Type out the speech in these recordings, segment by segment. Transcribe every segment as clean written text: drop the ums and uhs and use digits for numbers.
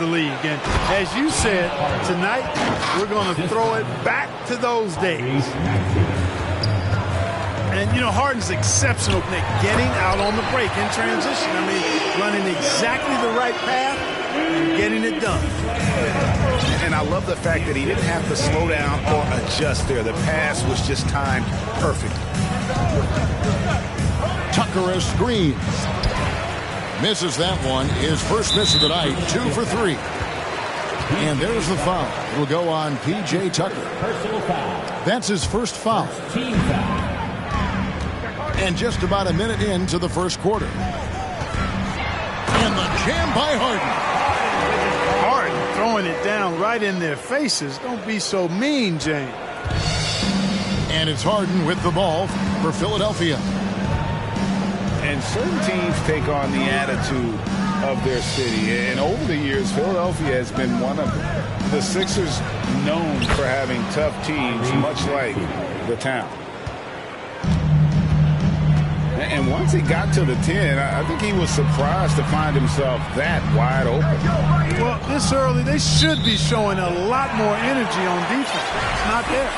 the league. And as you said, tonight we're going to throw it back to those days. And, you know, Harden's exceptional at getting out on the break in transition. I mean, running exactly the right path and getting it done. And I love the fact that he didn't have to slow down or adjust there. The pass was just timed perfect. Tucker as screens. Misses that one. His first miss of the night, 2 for 3. And there's the foul. It will go on P.J. Tucker. That's his first foul. Team foul. And just about a minute into the first quarter. And the jam by Harden. Harden throwing it down right in their faces. Don't be so mean, James. And it's Harden with the ball for Philadelphia. And certain teams take on the attitude of their city. And over the years, Philadelphia has been one of the Sixers known for having tough teams, much like the town. And once he got to the 10, I think he was surprised to find himself that wide open. Well, this early, they should be showing a lot more energy on defense. It's not there.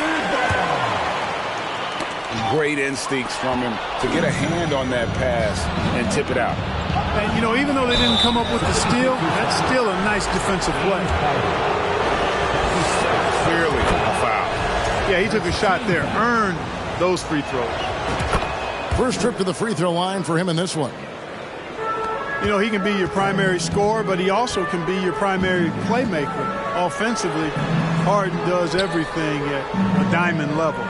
Great instincts from him to get a hand on that pass and tip it out. And, you know, even though they didn't come up with the steal, that's still a nice defensive play. Clearly a foul. Yeah, he took a shot there, earned those free throws. First trip to the free throw line for him in this one. You know, he can be your primary scorer, but he also can be your primary playmaker. Offensively, Harden does everything at a diamond level.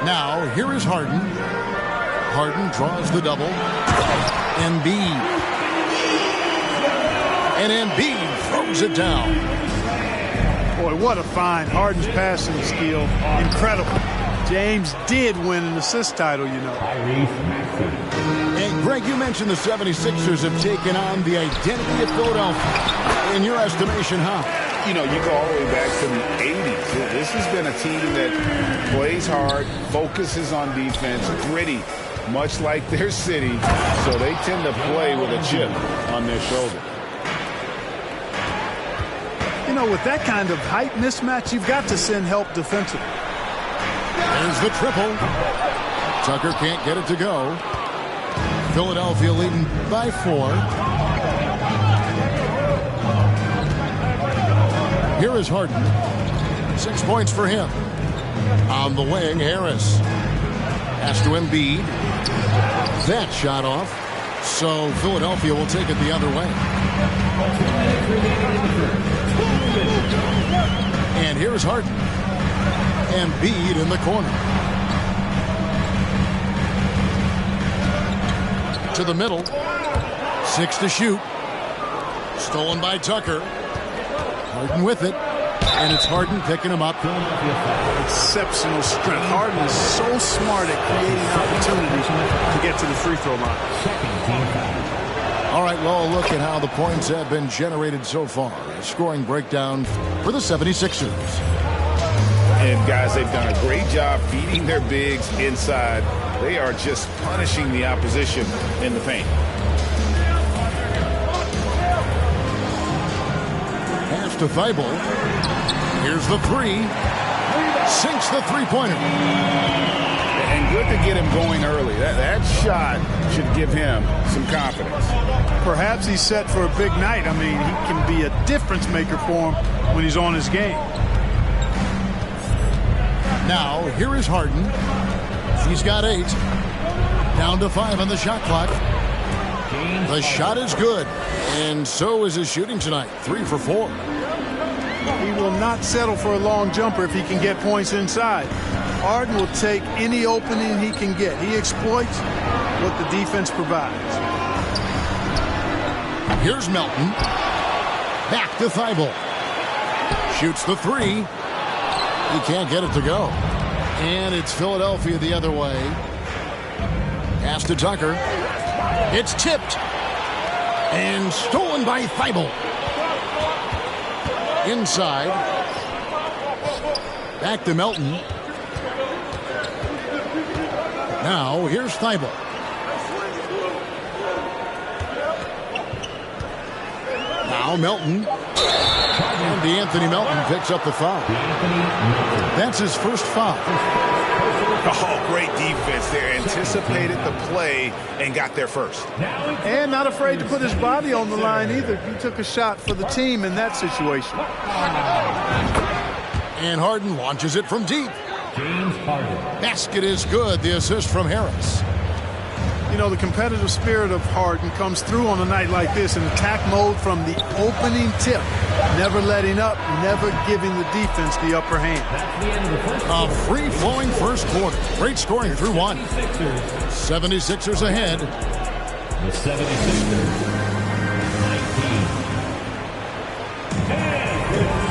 Now, here is Harden. Harden draws the double. Embiid. And Embiid throws it down. Boy, what a find. Harden's passing skill. Incredible. James did win an assist title, you know. And Greg, you mentioned the 76ers have taken on the identity of Philadelphia. In your estimation, how? You know, you go all the way back to the 80s. This has been a team that plays hard, focuses on defense, gritty, much like their city. So they tend to play with a chip on their shoulder. You know, with that kind of height mismatch, you've got to send help defensively. There's the triple. Tucker can't get it to go. Philadelphia leading by 4. Here is Harden. 6 points for him. On the wing, Harris. Pass to Embiid. That shot off. So Philadelphia will take it the other way. And here's Harden. Embiid in the corner. To the middle. 6 to shoot. Stolen by Tucker. Harden with it. And it's Harden picking him up. Exceptional strength. Harden is so smart at creating opportunities to get to the free throw line. All right, well, look at how the points have been generated so far. A scoring breakdown for the 76ers. And, guys, they've done a great job feeding their bigs inside. They are just punishing the opposition in the paint. Pass to Thibault. Here's the 3. Sinks the three-pointer. And good to get him going early. That shot should give him some confidence. Perhaps he's set for a big night. I mean, he can be a difference maker for him when he's on his game. Now, here is Harden. He's got 8. Down to 5 on the shot clock. The shot is good. And so is his shooting tonight. 3 for 4. He will not settle for a long jumper if he can get points inside. Harden will take any opening he can get. He exploits what the defense provides. Here's Melton. Back to Thibault. Shoots the 3. He can't get it to go. And it's Philadelphia the other way. Pass to Tucker. It's tipped. And stolen by Thibault. Inside. Back to Melton. Now, here's Thibault. Now Melton. And DeAnthony Melton picks up the foul. That's his first foul. Oh, great defense there. Anticipated the play and got there first. And not afraid to put his body on the line either. He took a shot for the team in that situation. And Harden launches it from deep. Basket is good. The assist from Harris. You know, the competitive spirit of Harden comes through on a night like this in attack mode from the opening tip. Never letting up, never giving the defense the upper hand. A free-flowing first quarter. Great scoring through one. 76ers ahead. The 76ers, 19.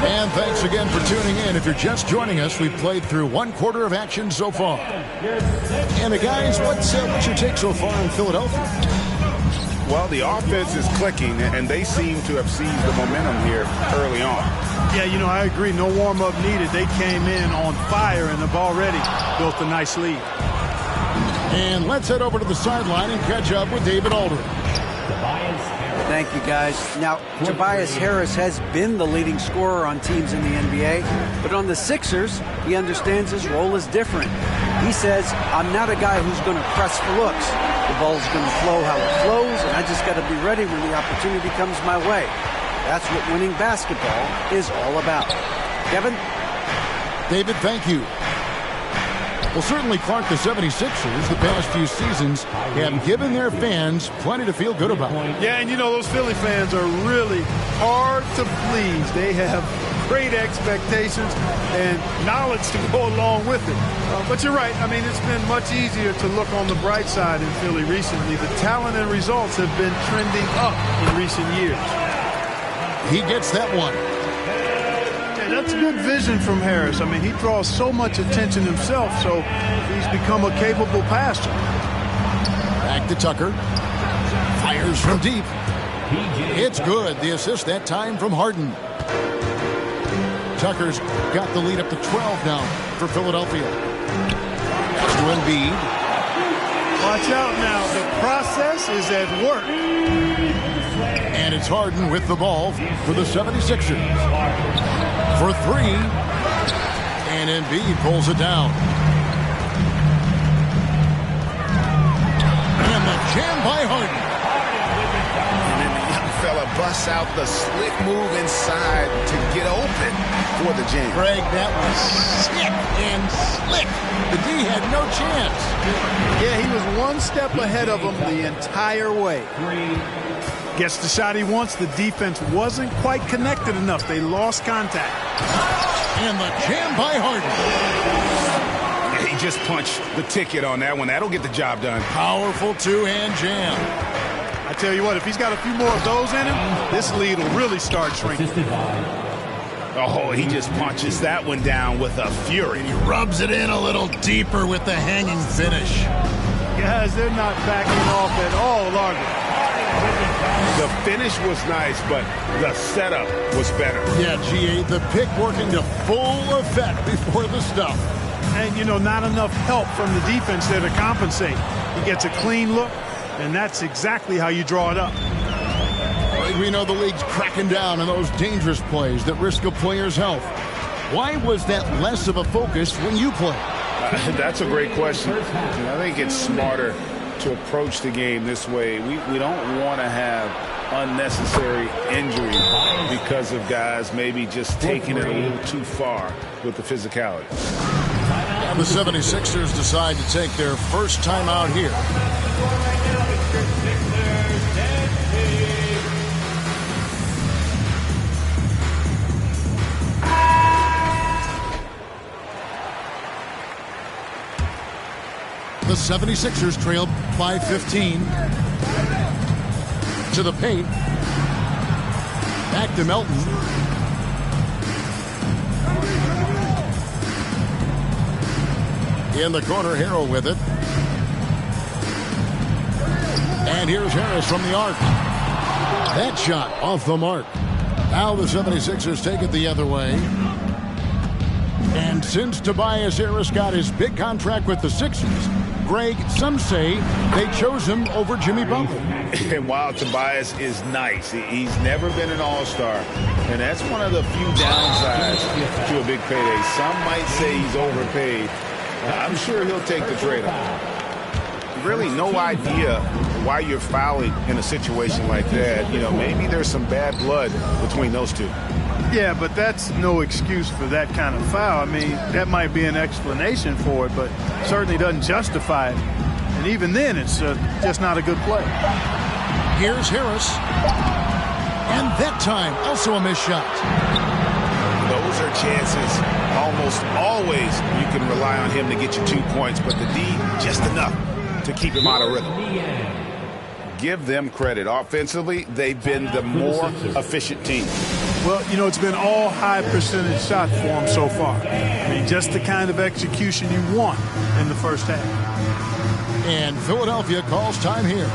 And thanks again for tuning in. If you're just joining us, we've played through one quarter of action so far. And guys, what's your take so far in Philadelphia? Well, the offense is clicking, and they seem to have seized the momentum here early on. Yeah, you know, I agree. No warm-up needed. They came in on fire and have already built a nice lead. And let's head over to the sideline and catch up with David Aldridge. Thank you, guys. Now, Tobias Harris has been the leading scorer on teams in the NBA, but on the Sixers, he understands his role is different. He says, I'm not a guy who's going to press for looks. The ball's going to flow how it flows, and I just got to be ready when the opportunity comes my way. That's what winning basketball is all about. Kevin? David, thank you. Well, certainly, Clark, the 76ers, the past few seasons, have given their fans plenty to feel good about. Yeah, and you know, those Philly fans are really hard to please. They have great expectations and knowledge to go along with it. But you're right. I mean, it's been much easier to look on the bright side in Philly recently. The talent and results have been trending up in recent years. He gets that one. That's good vision from Harris. I mean, he draws so much attention himself, so he's become a capable passer. Back to Tucker. Fires from deep. It's good. The assist that time from Harden. Tucker's got the lead up to 12 now for Philadelphia. That's to Embiid. Watch out now. The process is at work. And it's Harden with the ball for the 76ers. For three, and Embiid pulls it down. And the jam by Harden. And then the young fella busts out the slick move inside to get open for the jam. Greg, that was sick and slick. The D had no chance. Yeah, he was one step ahead of him the entire way. Gets the shot he wants. The defense wasn't quite connected enough. They lost contact. And the jam by Harden. He just punched the ticket on that one. That'll get the job done. Powerful two-hand jam. I tell you what, if he's got a few more of those in him, this lead will really start shrinking. Oh, he just punches that one down with a fury. He rubs it in a little deeper with the hanging finish. Guys, they're not backing off at all, are they? The finish was nice, but the setup was better. Yeah, GA, the pick working to full effect before the stuff. And, you know, not enough help from the defense there to compensate. He gets a clean look, and that's exactly how you draw it up. We know the league's cracking down on those dangerous plays that risk a player's health. Why was that less of a focus when you play? That's a great question. I think it's smarter to approach the game this way. We don't want to have unnecessary injury because of guys maybe just taking it a little too far with the physicality. And the 76ers decide to take their first timeout here. The 76ers trail by 15. To the paint. Back to Melton. In the corner, Harrell with it. And here's Harris from the arc. That shot off the mark. Now the 76ers take it the other way. And since Tobias Harris got his big contract with the Sixers, Greg, some say they chose him over Jimmy Butler. And while Tobias is nice, he's never been an all-star. And that's one of the few downsides to a big payday. Some might say he's overpaid. I'm sure he'll take the trade-off. Really no idea why you're fouling in a situation like that. You know, maybe there's some bad blood between those two. Yeah, but that's no excuse for that kind of foul. I mean, that might be an explanation for it, but certainly doesn't justify it. And even then, it's just not a good play. Here's Harris. And that time, also a missed shot. Those are chances. Almost always you can rely on him to get you 2 points, but the D, just enough to keep him out of rhythm. Give them credit. Offensively, they've been the more efficient team. Well, you know, it's been all high percentage shots for them so far. I mean, just the kind of execution you want in the first half. And Philadelphia calls time here.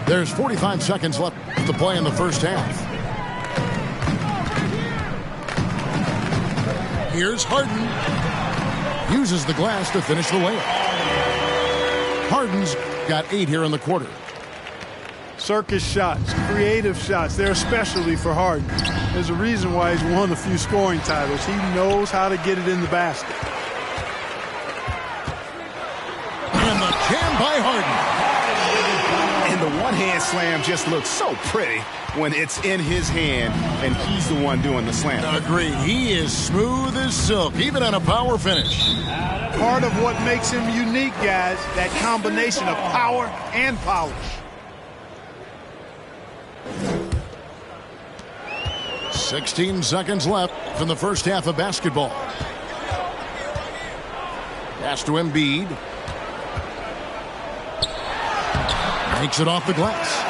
There's 45 seconds left to play in the first half. Here's Harden. Uses the glass to finish the layup. Harden's got 8 here in the quarter. Circus shots, creative shots, they're a specialty for Harden. There's a reason why he's won a few scoring titles. He knows how to get it in the basket. And the jam by Harden. And the one-hand slam just looks so pretty when it's in his hand and he's the one doing the slam. Agreed. He is smooth as silk, even on a power finish. Part of what makes him unique, guys, that combination of power and polish. "16 seconds left in the first half of basketball. Pass to Embiid. Makes it off the glass.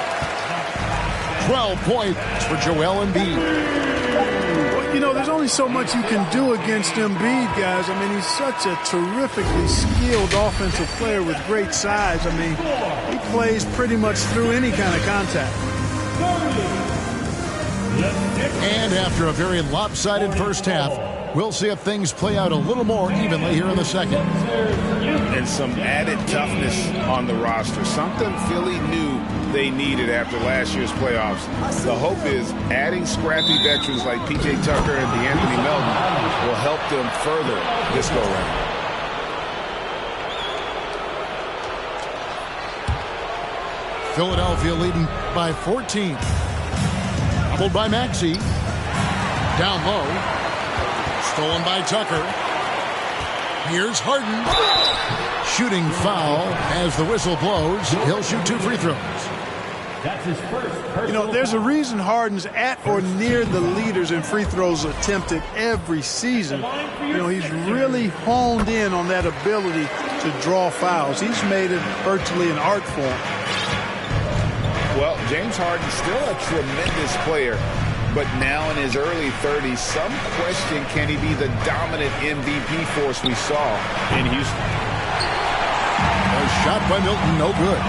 12 points for Joel Embiid. Well, you know, there's only so much you can do against Embiid, guys. I mean, he's such a terrifically skilled offensive player with great size. I mean, he plays pretty much through any kind of contact. And after a very lopsided first half, we'll see if things play out a little more evenly here in the second. And some added toughness on the roster. Something Philly knew they needed after last year's playoffs. The hope is adding scrappy veterans like P.J. Tucker and DeAnthony Melton will help them further this go-round. Philadelphia leading by 14. Doubled by Maxey. Down low. Stolen by Tucker. Here's Harden. Shooting foul as the whistle blows. He'll shoot 2 free throws. That's his first. You know, there's a reason Harden's at or near the leaders in free throws attempted every season. You know, he's really honed in on that ability to draw fouls. He's made it virtually an art form. Well, James Harden's still a tremendous player, but now in his early 30s, some question, can he be the dominant MVP force we saw in Houston? A shot by Milton, no good.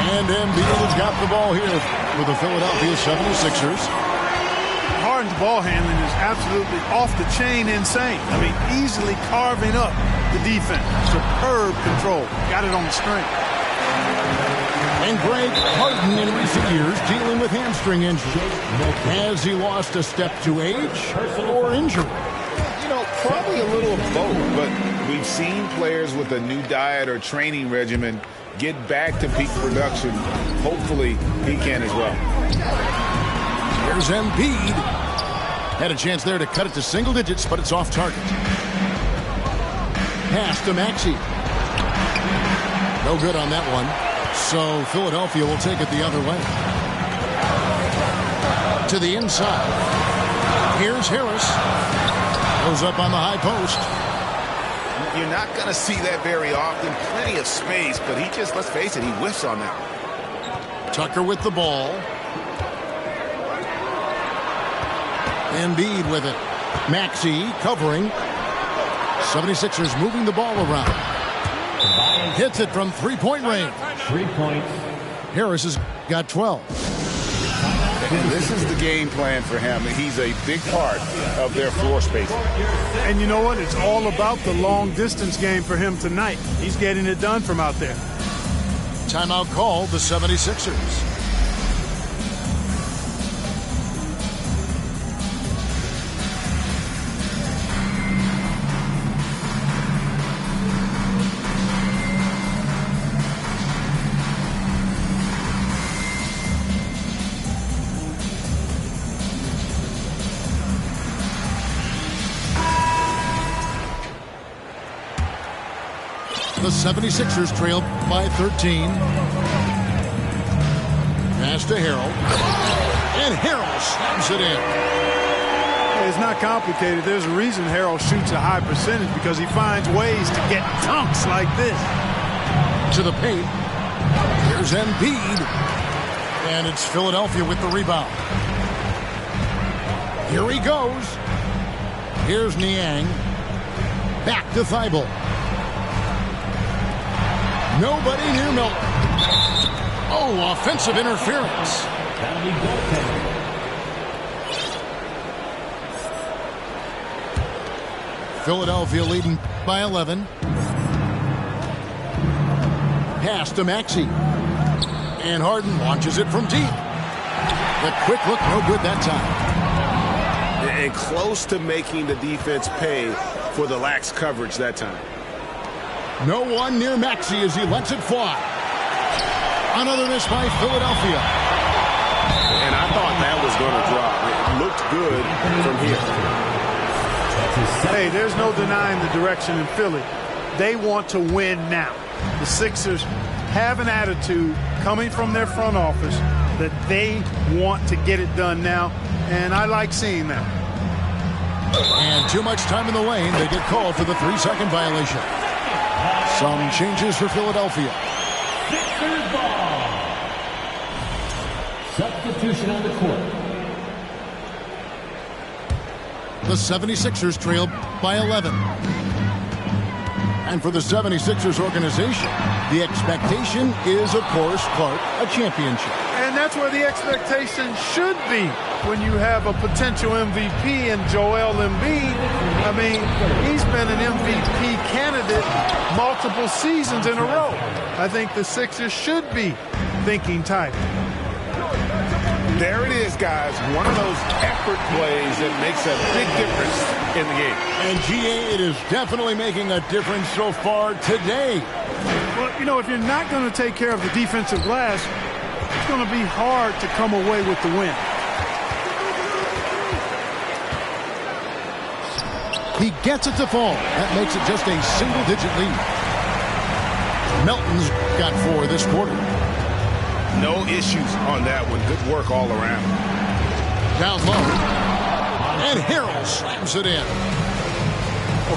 And Embiid has got the ball here for the Philadelphia 76ers. Harden's ball handling is absolutely off the chain insane. I mean, easily carving up the defense. Superb control. Got it on the string. And Greg Harden in recent years dealing with hamstring injury. Has he lost a step to age or injury? You know, probably a little of both, but we've seen players with a new diet or training regimen get back to peak production. Hopefully, he can as well. Here's Embiid. Had a chance there to cut it to single digits, but it's off target. Pass to Maxey. No good on that one. So Philadelphia will take it the other way. To the inside. Here's Harris. Goes up on the high post. You're not going to see that very often. Plenty of space, but he just, let's face it, he whiffs on that one. Tucker with the ball. Embiid with it. Maxey covering. 76ers moving the ball around. Hits it from three-point range. 3 points. Harris has got 12. And this is the game plan for him. He's a big part of their floor space. And you know what? It's all about the long-distance game for him tonight. He's getting it done from out there. Timeout called the 76ers. The 76ers trail by 13. Pass to Harrell. And Harrell slams it in. It's not complicated. There's a reason Harrell shoots a high percentage, because he finds ways to get dunks like this. To the paint. Here's Embiid. And it's Philadelphia with the rebound. Here he goes. Here's Niang. Back to Thibault. Nobody near Milton. Oh, offensive interference. That'll be goaltending. Philadelphia leading by 11. Pass to Maxey. And Harden launches it from deep. The quick look, no good that time. And close to making the defense pay for the lax coverage that time. No one near Maxey as he lets it fly. Another miss by Philadelphia. And I thought that was going to drop. It looked good from here. Hey, there's no denying the direction in Philly. They want to win now. The Sixers have an attitude coming from their front office that they want to get it done now, and I like seeing that. And too much time in the lane. They get called for the 3-second violation. Some changes for Philadelphia. Sixers ball. Substitution on the court. The 76ers trail by 11. And for the 76ers organization, the expectation is, of course, Clark, a championship. And that's where the expectation should be when you have a potential MVP in Joel Embiid. I mean, he's been an MVP candidate multiple seasons in a row. I think the Sixers should be thinking title. There it is, guys. One of those effort plays that makes a big difference in the game. And GA, it is definitely making a difference so far today. Well, you know, if you're not going to take care of the defensive glass, it's going to be hard to come away with the win. He gets it to fall. That makes it just a single-digit lead. Melton's got 4 this quarter. No issues on that one. Good work all around. Down low. And Harrell slams it in.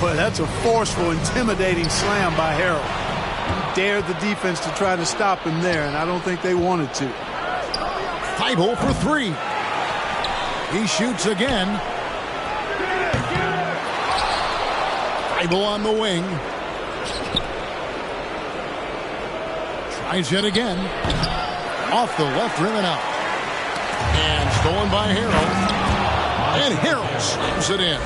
Boy, that's a forceful, intimidating slam by Harrell. He dared the defense to try to stop him there, and I don't think they wanted to. Thibault for 3. He shoots again. Thibault on the wing. Tries yet again. Off the left rim and out. And stolen by Harrell. And Harrell slams it in.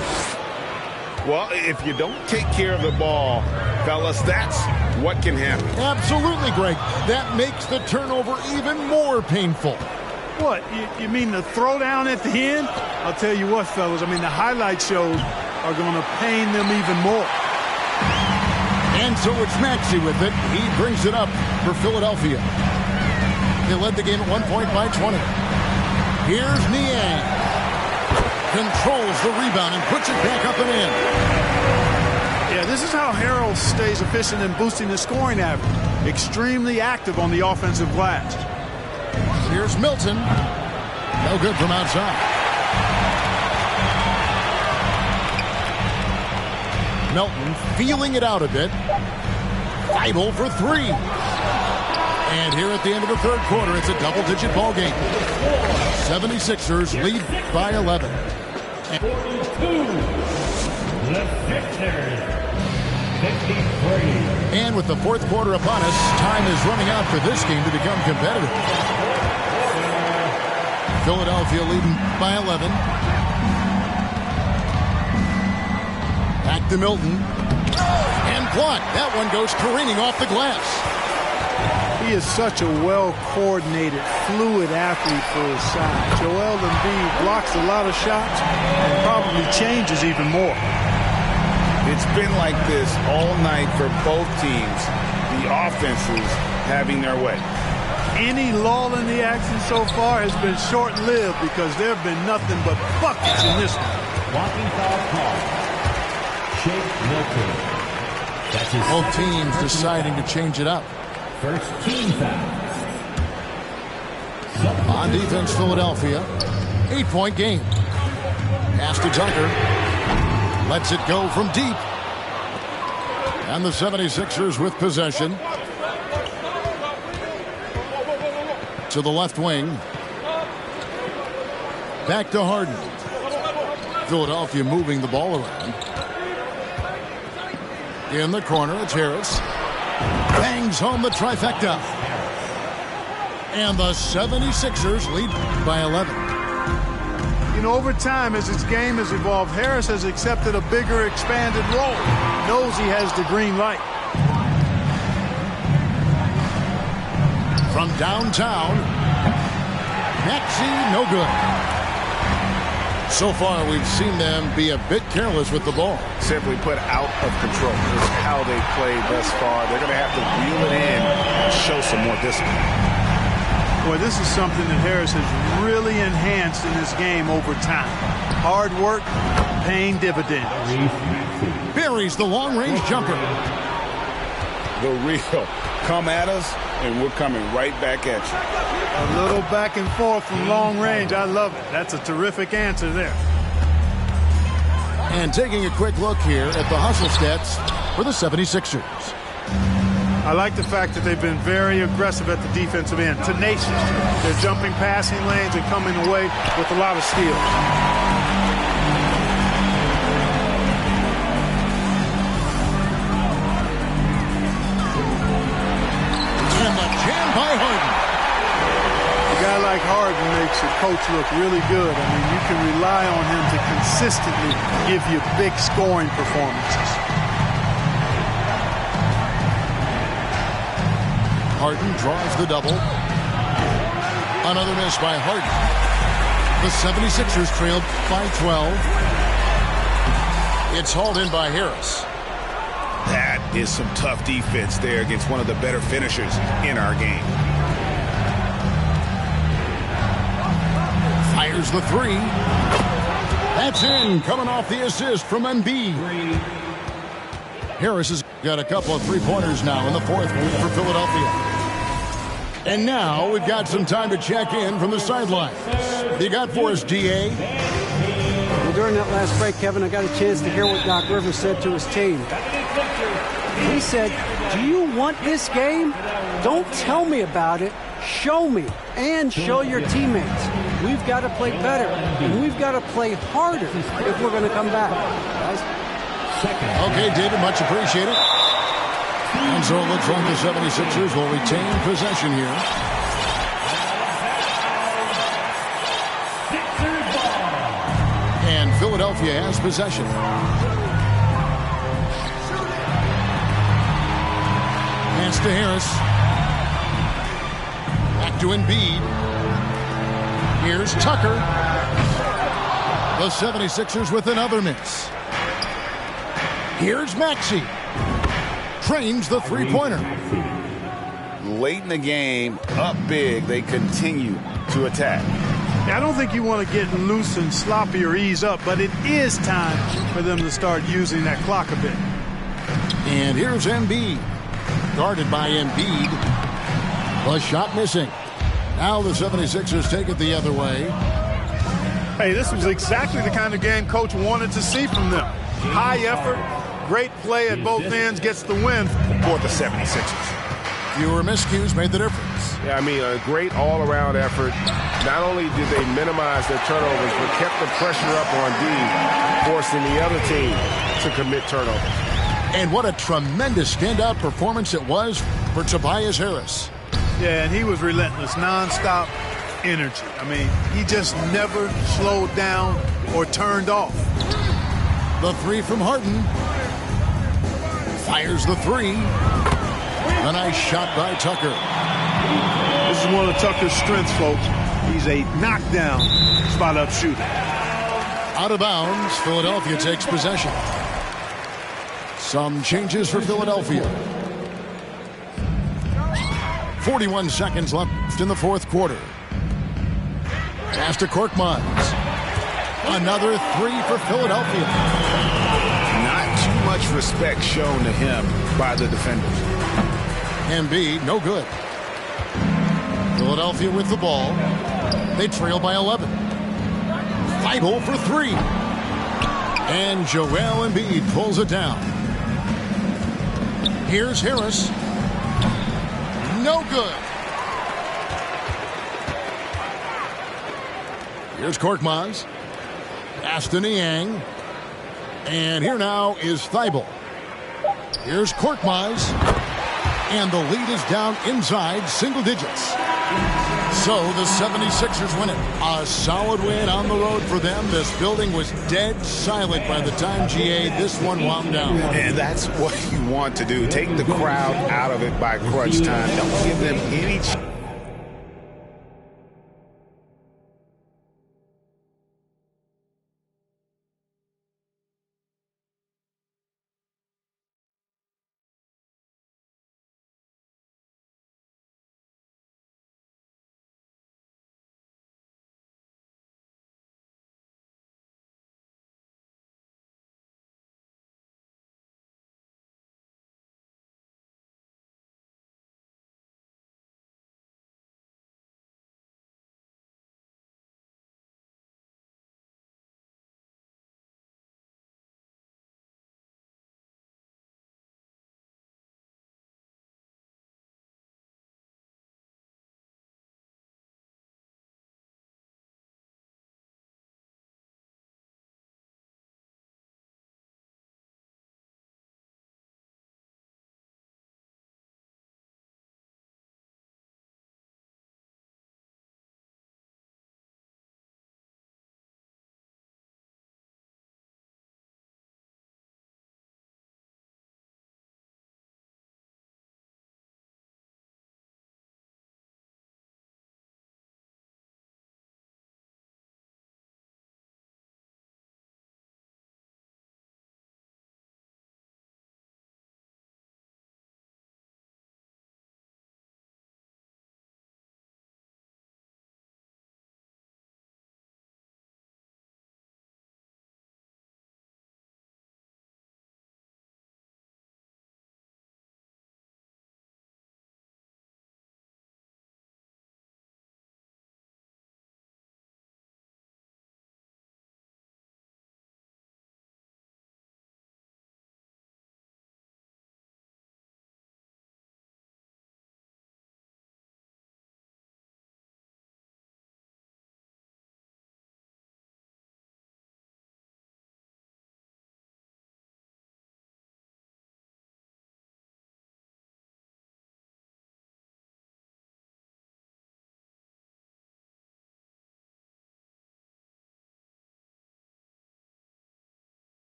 Well, if you don't take care of the ball, fellas, that's what can happen. Absolutely, Greg. That makes the turnover even more painful. What, you mean the throwdown at the end? I'll tell you what, fellas, I mean, the highlight shows are going to pain them even more. And so it's Maxey with it. He brings it up for Philadelphia. They led the game at 1 point by 20. Here's Niang. Controls the rebound and puts it back up and in. Yeah, this is how Harrell stays efficient in boosting the scoring average. Extremely active on the offensive glass. Here's Milton. No good from outside. Melton feeling it out a bit. Thibault for three. And here at the end of the third quarter, it's a double-digit ball game. 76ers lead by 11. 42. The Sixers. 53. And with the fourth quarter upon us, time is running out for this game to become competitive. Philadelphia leading by 11. Back to Milton. And blocked. That one goes careening off the glass. He is such a well-coordinated, fluid athlete for his size. Joel Embiid blocks a lot of shots and probably changes even more. It's been like this all night for both teams. The offenses having their way. Any lull in the action so far has been short-lived because there have been nothing but buckets in this one. Walking foul call. Shake Milton. That's his Both teams deciding to change it up. first team foul. On defense, Philadelphia. 8-point game. Pass to Tucker. Lets it go from deep. And the 76ers with possession. To the left wing. Back to Harden. Philadelphia moving the ball around. In the corner, it's Harris. Bangs home the trifecta. And the 76ers lead by 11. You know, over time, as this game has evolved, Harris has accepted a bigger, expanded role. Knows he has the green light. From downtown, Maxey, no good. So far, we've seen them be a bit careless with the ball. Simply put, out of control. This is how they played thus far. They're going to have to reel it in and show some more discipline. Boy, this is something that Harris has really enhanced in this game over time. Hard work, paying dividends. Buries the long-range jumper. The real. Come at us, and we're coming right back at you. A little back and forth from long range. I love it. That's a terrific answer there. And taking a quick look here at the hustle stats for the 76ers. I like the fact that they've been very aggressive at the defensive end. Tenacious. They're jumping passing lanes and coming away with a lot of steals. And the jam by Harden. A guy like Harden makes your coach look really good. I mean, you can rely on him to consistently give you big scoring performances. Harden draws the double. Another miss by Harden. The 76ers trailed by 12. It's hauled in by Harris. That is some tough defense there against one of the better finishers in our game. Fires the three. That's in, coming off the assist from Embiid. Harris has got a couple of three-pointers now in the fourth quarter for Philadelphia. And now we've got some time to check in from the sidelines. You got for us, DA? Well, during that last break, Kevin, I got a chance to hear what Doc Rivers said to his team. He said, do you want this game? Don't tell me about it. Show me and show your teammates. We've got to play better, and we've got to play harder if we're going to come back. Guys? Okay, David, much appreciated. And so it looks like the 76ers will retain possession here. And Philadelphia has possession. Pass to Harris. Back to Embiid. Here's Tucker. The 76ers with another miss. Here's Maxey. Trains the three-pointer. Late in the game, up big, they continue to attack. I don't think you want to get loose and sloppy or ease up, but it is time for them to start using that clock a bit. And here's Embiid. Guarded by Embiid. The shot missing. Now the 76ers take it the other way. Hey, this was exactly the kind of game Coach wanted to see from them. High effort, great play at both ends, gets the win for the 76ers. Fewer miscues made the difference. Yeah, I mean, a great all-around effort. Not only did they minimize their turnovers, but kept the pressure up on D, forcing the other team to commit turnovers. And what a tremendous standout performance it was for Tobias Harris. Yeah, and he was relentless, nonstop energy. I mean, he just never slowed down or turned off. The three from Harden. Fires the three. A nice shot by Tucker. This is one of Tucker's strengths, folks. He's a knockdown spot-up shooter. Out of bounds, Philadelphia takes possession. Some changes for Philadelphia. 41 seconds left in the fourth quarter. Pass to Korkmaz. Another three for Philadelphia. Not too much respect shown to him by the defenders. Embiid, no good. Philadelphia with the ball. They trail by 11. Thibault for three. And Joel Embiid pulls it down. Here's Harris. No good. Here's Korkmaz. Pass to Niang. And here now is Thibault. Here's Korkmaz. And the lead is down inside single digits. So the 76ers win it. A solid win on the road for them. This building was dead silent by the time, GA, this one wound down. And that's what you want to do. Take the crowd out of it by crunch time. Don't give them any